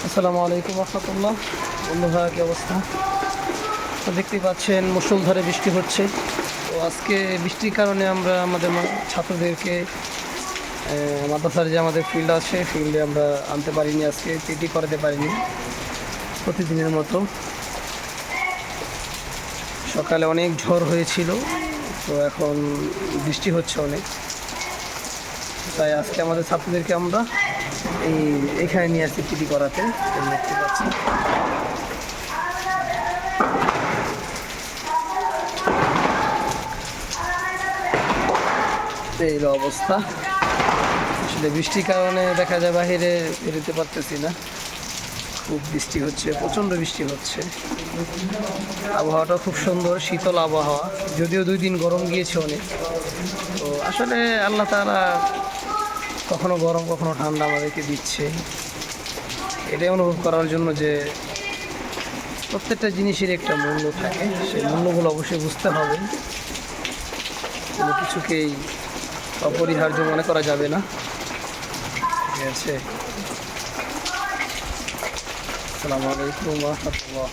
আসসালামু আলাইকুম রহমতুল্লাহ। বন্ধুরা, কী অবস্থা? তো দেখতেই পাচ্ছেন মুষলধারে বৃষ্টি হচ্ছে। তো আজকে বৃষ্টির কারণে আমরা আমাদের ছাত্রদেরকে মাদ্রাসার যে আমাদের ফিল্ড আছে ফিল্ডে আমরা আনতে পারিনি, আজকে পিটি করাতে পারিনি প্রতিদিনের মতো। সকালে অনেক ঝড় হয়েছিল, তো এখন বৃষ্টি হচ্ছে অনেক, তাই আজকে আমাদের ছাত্রদেরকে আমরা এইখানে নিয়ে আসছি পিটি করাতে। দেখতে পাচ্ছি এই অবস্থা। আসলে বৃষ্টির কারণে দেখা যায় বাহিরে বেরোতে পারতেছি না, খুব বৃষ্টি হচ্ছে, প্রচণ্ড বৃষ্টি হচ্ছে। আবহাওয়াটা খুব সুন্দর, শীতল আবহাওয়া, যদিও 2 দিন গরম গিয়েছে অনেক। তো আসলে আল্লাহ তাআলা কখনো গরম কখনো ঠান্ডা আমাদেরকে দিচ্ছে, এটাই অনুভব করার জন্য যে প্রত্যেকটা জিনিসের একটা মূল্য থাকে, সেই মূল্যগুলো অবশ্যই বুঝতে হবে। কোনো কিছুকেই অপরিহার্য মনে করা যাবে না। ঠিক আছে। আসসালামু আলাইকুম ওয়া রাহমাতুল্লাহ।